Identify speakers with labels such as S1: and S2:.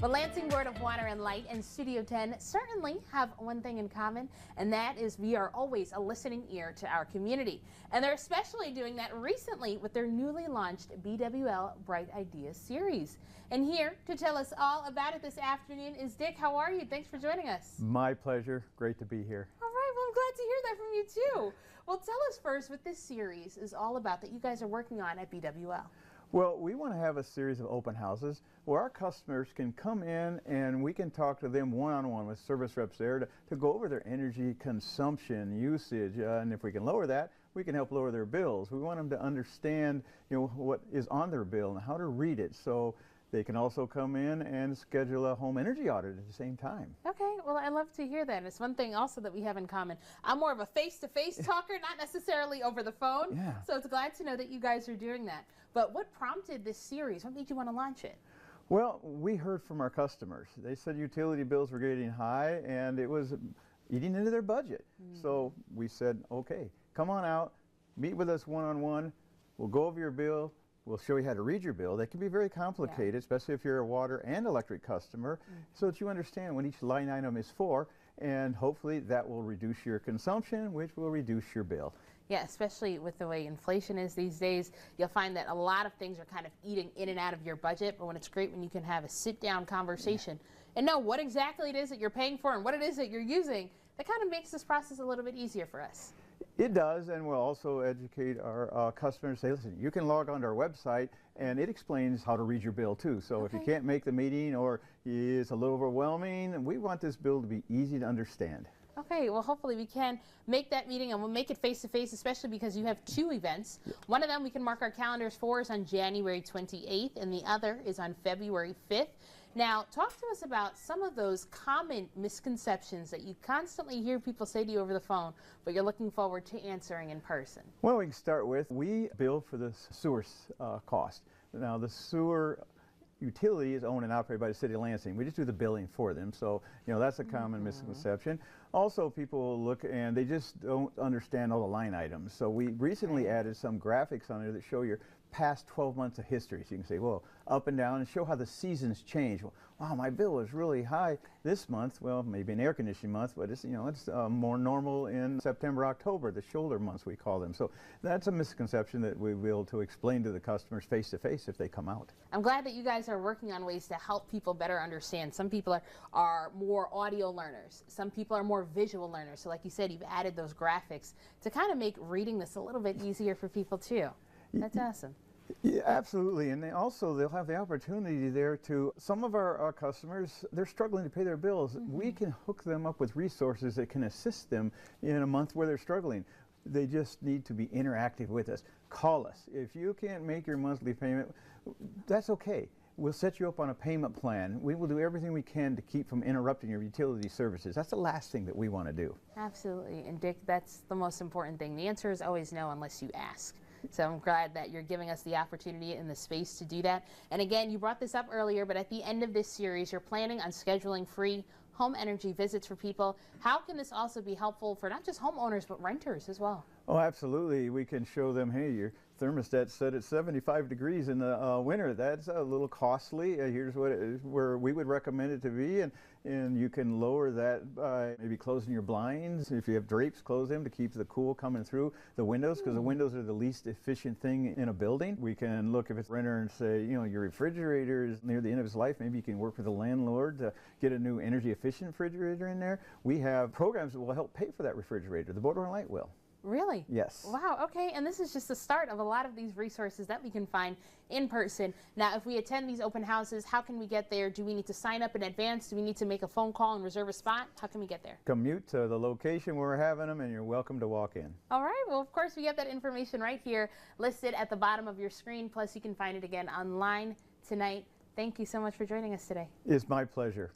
S1: Well, Lansing Board of Water and Light and Studio 10 certainly have one thing in common, and that is we are always a listening ear to our community. And they're especially doing that recently with their newly launched BWL Bright Ideas series. And here to tell us all about it this afternoon is Dick. How are you? Thanks for joining us.
S2: My pleasure. Great to be here.
S1: All right. Well, I'm glad to hear that from you, too. Well, tell us first what this series is all about that you guys are working on at BWL.
S2: Well, we want to have a series of open houses where our customers can come in and we can talk to them one-on-one with service reps there to go over their energy consumption usage. And if we can lower that, we can help lower their bills. We want them to understand, what is on their bill and how to read it. So they can also come in and schedule a home energy audit at the same time.
S1: Okay, well, I love to hear that. And it's one thing also that we have in common. I'm more of a face-to-face talker, not necessarily over the phone.
S2: Yeah.
S1: So it's glad to know that you guys are doing that. But what prompted this series? What made you want to launch it?
S2: Well, we heard from our customers. They said utility bills were getting high and it was eating into their budget. So we said, okay, come on out, meet with us one-on-one. We'll go over your bill. We'll show you how to read your bill. That can be very complicated, especially if you're a water and electric customer, so that you understand what each line item is for, and hopefully that will reduce your consumption, which will reduce your bill.
S1: Yeah, especially with the way inflation is these days, you'll find that a lot of things are kind of eating in and out of your budget, but when it's great when you can have a sit-down conversation and know what exactly it is that you're paying for and what it is that you're using, that kind of makes this process a little bit easier for us.
S2: It does, and we'll also educate our customers. Say, listen, you can log onto our website, and it explains how to read your bill too. So if you can't make the meeting or it's a little overwhelming, we want this bill to be easy to understand.
S1: Okay, well, hopefully we can make that meeting, and we'll make it face-to-face, especially because you have two events. One of them we can mark our calendars for is on January 28th, and the other is on February 5th. Now, talk to us about some of those common misconceptions that you constantly hear people say to you over the phone, but you're looking forward to answering in person.
S2: Well, we can start with, we bill for the sewer cost. Now, the sewer utility is owned and operated by the city of Lansing. We just do the billing for them, so that's a common misconception. Also, people look and they just don't understand all the line items. So we recently added some graphics on there that show your past 12 months of history. So you can say, well, up and down, and show how the seasons change. Well, wow, my bill was really high this month. Well, maybe an air conditioning month, but it's it's more normal in September, October, the shoulder months we call them. So that's a misconception that we will to explain to the customers face to face if they come out.
S1: I'm glad that you guys are working on ways to help people better understand. Some people are more audio learners. Some people are more visual learners. So like you said, you've added those graphics to kind of make reading this a little bit easier for people too. That's awesome.
S2: Yeah, absolutely, and they'll have the opportunity there to, some of our customers, they're struggling to pay their bills. We can hook them up with resources that can assist them in a month where they're struggling. They just need to be interactive with us. Call us. If you can't make your monthly payment, that's okay. We'll set you up on a payment plan. We will do everything we can to keep from interrupting your utility services. That's the last thing that we want to do.
S1: Absolutely, and Dick, that's the most important thing. The answer is always no unless you ask. So I'm glad that you're giving us the opportunity and the space to do that. And again, you brought this up earlier, but at the end of this series, you're planning on scheduling free home energy visits for people. How can this also be helpful for not just homeowners, but renters as well? Oh,
S2: absolutely. We can show them, hey, your thermostat's set at 75 degrees in the winter. That's a little costly. Here's what where we would recommend it to be, and you can lower that by maybe closing your blinds. If you have drapes, close them to keep the cool coming through the windows, because the windows are the least efficient thing in a building. We can look if it's renter and say, your refrigerator is near the end of its life. Maybe you can work with the landlord to get a new energy efficient refrigerator in there. We have programs that will help pay for that refrigerator. The Board of Light will.
S1: Really?
S2: Yes.
S1: Wow, okay, and this is just the start of a lot of these resources that we can find in person. Now, if we attend these open houses, how can we get there? Do we need to sign up in advance? Do we need to make a phone call and reserve a spot? How can we get there?
S2: Commute to the location where we're having them, and you're welcome to walk in.
S1: All right, well, of course, we have that information right here listed at the bottom of your screen, plus you can find it again online tonight. Thank you so much for joining us today.
S2: It's my pleasure.